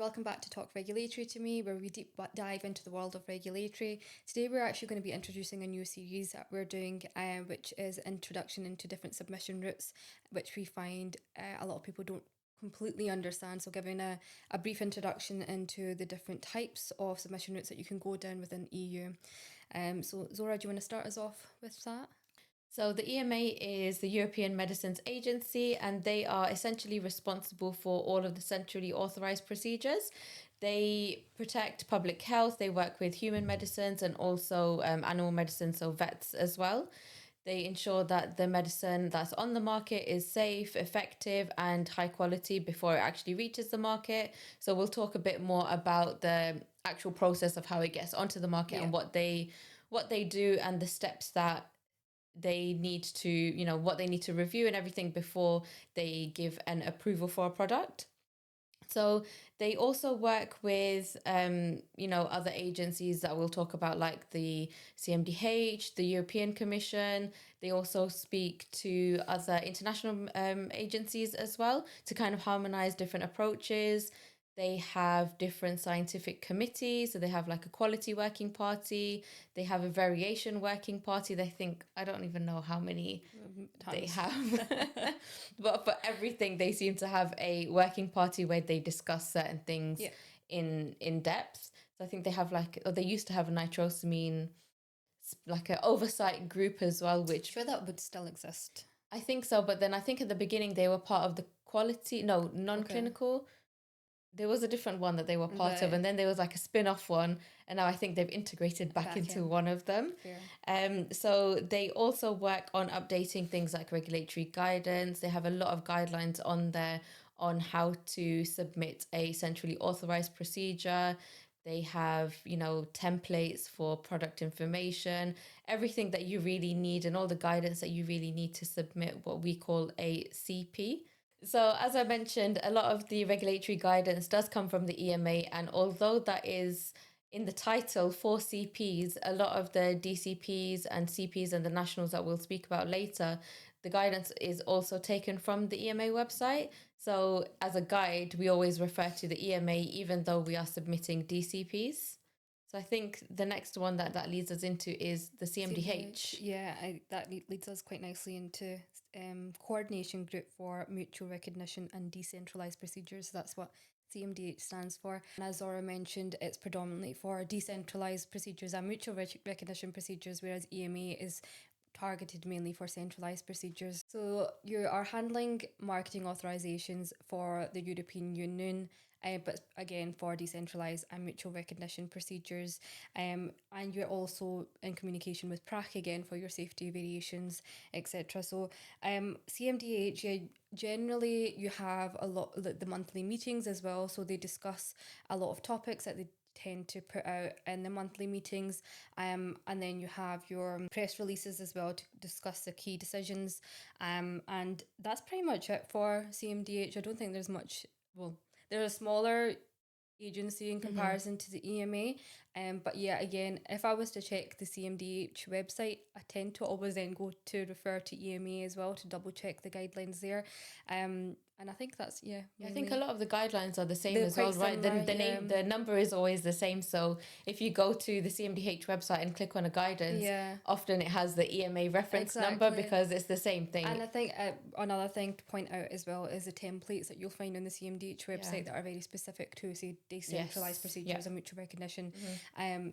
welcome back to Talk Regulatory to me, where we deep dive into the world of regulatory. Today we're actually going to be introducing a new series that we're doing, which is Introduction into Different Submission Routes, which we find a lot of people don't completely understand. So giving a brief introduction into the different types of submission routes that you can go down within EU. So Zora, do you want to start us off with that? So the EMA is the European Medicines Agency, and they are essentially responsible for all of the centrally authorized procedures. They protect public health, they work with human medicines and also animal medicine, so vets as well. They ensure that the medicine that's on the market is safe, effective, and high quality before it actually reaches the market. So we'll talk a bit more about the actual process of how it gets onto the market and what they do and the steps that they need to, what they need to review and everything before they give an approval for a product. So they also work with, other agencies that we'll talk about, like the CMDH, the European Commission. They also speak to other international agencies as well to kind of harmonize different approaches. They have different scientific committees. So they have like a quality working party. They have a variation working party. I don't even know how many they have. But for everything, they seem to have a working party where they discuss certain things in depth. So I think they have they used to have a nitrosamine, like an oversight group as well, which... Sure, that would still exist. I think so. But then I think at the beginning they were part of the non-clinical. Okay. There was a different one that they were part of, and then there was like a spin-off one, and now I think they've integrated back into one of them. So they also work on updating things like regulatory guidance. They have a lot of guidelines on there on how to submit a centrally authorized procedure. They have, templates for product information, everything that you really need, and all the guidance that you really need to submit what we call a CP. So as I mentioned, a lot of the regulatory guidance does come from the EMA, and although that is in the title for CPs, a lot of the DCPs and CPs and the nationals that we'll speak about later, the guidance is also taken from the EMA website. So as a guide, we always refer to the EMA even though we are submitting DCPs. So I think the next one that leads us into is the CMDH. Yeah, that leads us quite nicely into Coordination Group for Mutual Recognition and Decentralised Procedures. That's what CMDH stands for. And as Zora mentioned, it's predominantly for decentralised procedures and mutual recognition procedures, whereas EMA is targeted mainly for centralised procedures. So you are handling marketing authorisations for the European Union, but again for decentralised and mutual recognition procedures, and you're also in communication with PRAC again for your safety variations, etc. So CMDH, generally you have a lot the monthly meetings as well, so they discuss a lot of topics that they tend to put out in the monthly meetings, and then you have your press releases as well to discuss the key decisions, and that's pretty much it for CMDH. I don't think there's much. Well, they're a smaller agency in comparison to the EMA, but yeah, again, if I was to check the CMDH website, I tend to always then go to refer to EMA as well to double check the guidelines there, and I think that's I think a lot of the guidelines are the same as well, right? The number is always the same. So if you go to the CMDH website and click on a guidance, often it has the EMA reference number because it's the same thing. And I think another thing to point out as well is the templates that you'll find on the CMDH website that are very specific to, say, decentralised procedures and mutual recognition.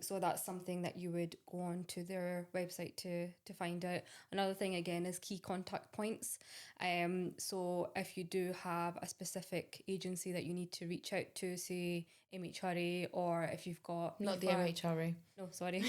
So that's something that you would go on to their website to find out. Another thing again is key contact points. So if you do have a specific agency that you need to reach out to, say MHRA, or if you've got... Not the MHRA. No, sorry.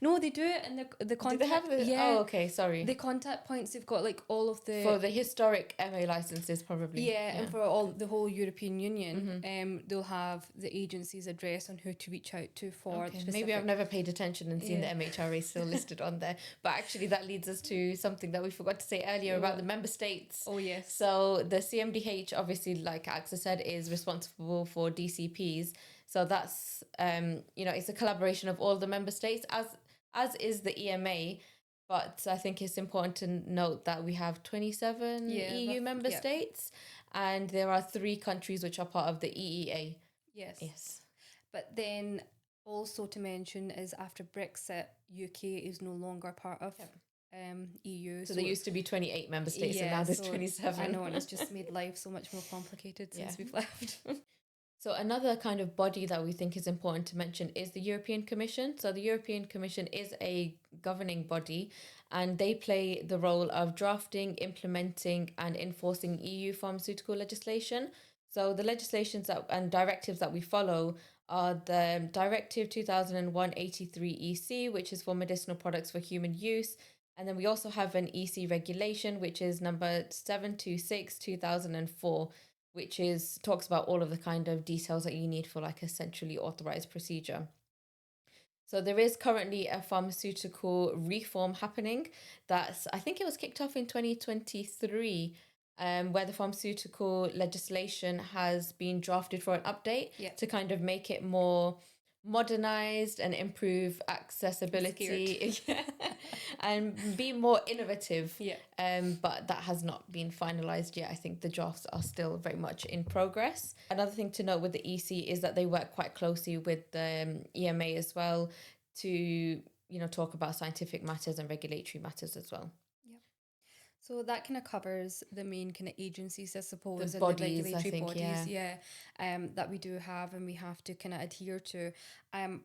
No, they do it in the contact. Do they have the... Oh, okay, sorry. The contact points, they've got like all of the... For the historic MA licenses, probably. Yeah, and for the whole European Union, they'll have the agency's address on who to reach out to for specific... Maybe I've never paid attention and seen the MHRA still listed on there. But actually that leads us to something that we forgot to say earlier about the member states. Oh, yes. So the CMDH, obviously, like AXA said, is responsible for DCPs. So that's, it's a collaboration of all the member states, as is the EMA. But I think it's important to note that we have 27 Yeah, EU member yeah. states, and there are 3 countries which are part of the EEA. Yes. Yes. But then also to mention is after Brexit, UK is no longer part of EU. So there used to be 28 member states, and yeah, now there's so 27. I know, and it's just made life so much more complicated since Yeah. we've left. So another kind of body that we think is important to mention is the European Commission. So the European Commission is a governing body, and they play the role of drafting, implementing, and enforcing EU pharmaceutical legislation. So the legislations that and directives that we follow are the Directive 2001/83 EC, which is for medicinal products for human use. And then we also have an EC regulation, which is number 726/2004, which is talks about all of the kind of details that you need for like a centrally authorized procedure. So there is currently a pharmaceutical reform happening that's, I think it was kicked off in 2023, where the pharmaceutical legislation has been drafted for an update to kind of make it more modernized and improve accessibility and be more innovative. But that has not been finalized yet. I think the drafts are still very much in progress. Another thing to note with the EC is that they work quite closely with the EMA as well to talk about scientific matters and regulatory matters as well. So that kind of covers the main kind of agencies, I suppose, The and bodies, the regulatory bodies, yeah. That we do have and we have to kind of adhere to.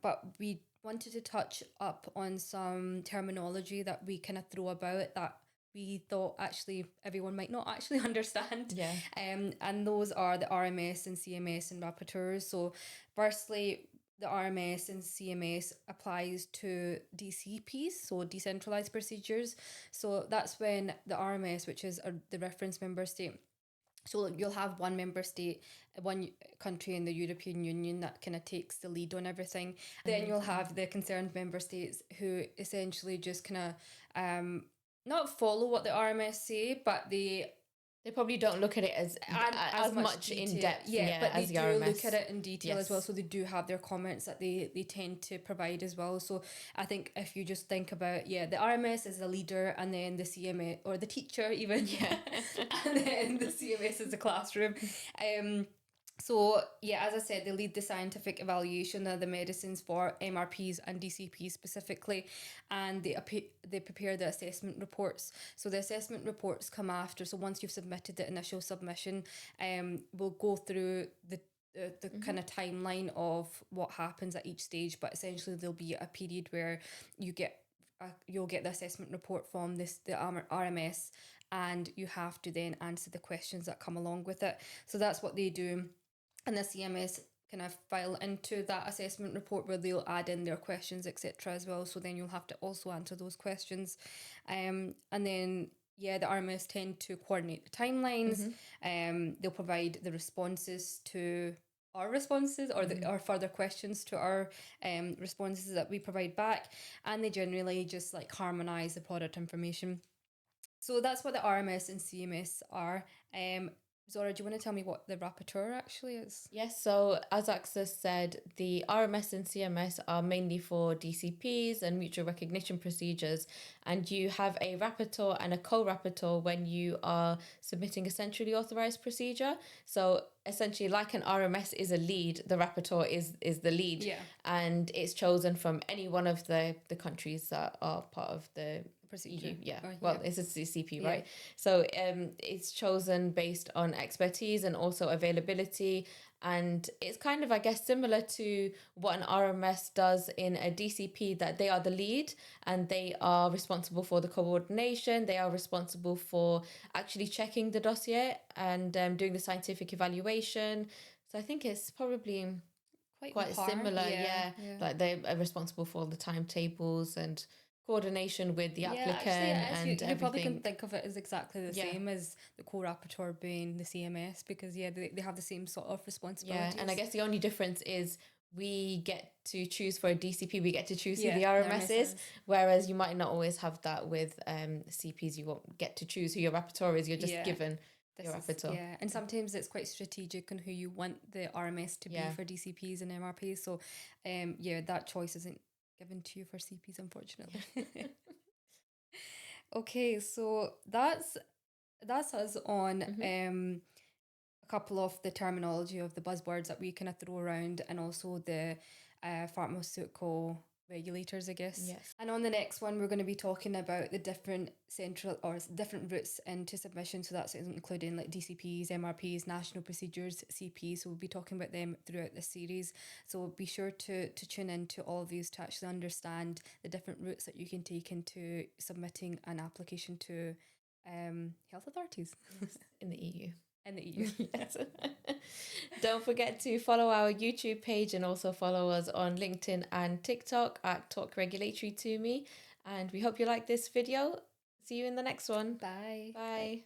But we wanted to touch up on some terminology that we kind of throw about that we thought actually everyone might not actually understand. Yeah. And those are the RMS and CMS and rapporteurs. So firstly, the RMS and CMS applies to DCPs, so decentralized procedures. So that's when the RMS, which is the reference member state, so you'll have one member state, one country in the European Union that kind of takes the lead on everything. Then you'll have the concerned member states who essentially just kind of not follow what the RMS say, but they probably don't look at it as much in depth, but they as the do RMS. look at it in detail as well. So they do have their comments that they tend to provide as well. So I think if you just think about the RMS is the leader, and then the CMS or the teacher even, and then the CMS is the classroom. So as I said, they lead the scientific evaluation of the medicines for MRPs and DCPs specifically, and they prepare the assessment reports. So the assessment reports come after. So once you've submitted the initial submission, we'll go through the kind of timeline of what happens at each stage. But essentially, there'll be a period where you'll get the assessment report from the RMS, and you have to then answer the questions that come along with it. So that's what they do. And the CMS kind of file into that assessment report where they'll add in their questions, etc. as well. So then you'll have to also answer those questions. And then, the RMS tend to coordinate the timelines. They'll provide the responses to our responses or our further questions to our responses that we provide back. And they generally just like harmonise the product information. So that's what the RMS and CMS are. Zora, do you want to tell me what the rapporteur actually is? Yes, so as Access said, the RMS and CMS are mainly for DCPs and mutual recognition procedures, and you have a rapporteur and a co-rapporteur when you are submitting a centrally authorized procedure. So essentially, like an RMS is a lead, the rapporteur is the lead, and it's chosen from any one of the countries that are part of the procedure. It's a CCP, right? So it's chosen based on expertise and also availability, and it's kind of, I guess, similar to what an RMS does in a DCP, that they are the lead and they are responsible for the coordination. They are responsible for actually checking the dossier and doing the scientific evaluation. So I think it's probably quite similar. Like they are responsible for the timetables and coordination with the applicant, and you probably can think of it as exactly the same as the co-rapporteur being the CMS, because they have the same sort of responsibilities. And I guess the only difference is we get to choose for a DCP, we get to choose who the RMS is, whereas you might not always have that with CPs. You won't get to choose who your rapporteur is, you're just given your rapporteur. And sometimes it's quite strategic on who you want the RMS to be for DCPs and MRPs. So that choice isn't given to you for CPs, unfortunately. Okay, so that's us on a couple of the terminology of the buzzwords that we kind of throw around, and also the pharmaceutical regulators, I guess. Yes. And on the next one, we're going to be talking about the different different routes into submission. So that's including like DCPs, MRPs, national procedures, CPs. So we'll be talking about them throughout this series. So be sure to tune into all of these to actually understand the different routes that you can take into submitting an application to health authorities. Yes, in the EU. In the EU. Yes. Don't forget to follow our YouTube page and also follow us on LinkedIn and TikTok at Talk Regulatory to Me. And we hope you like this video. See you in the next one. Bye. Bye.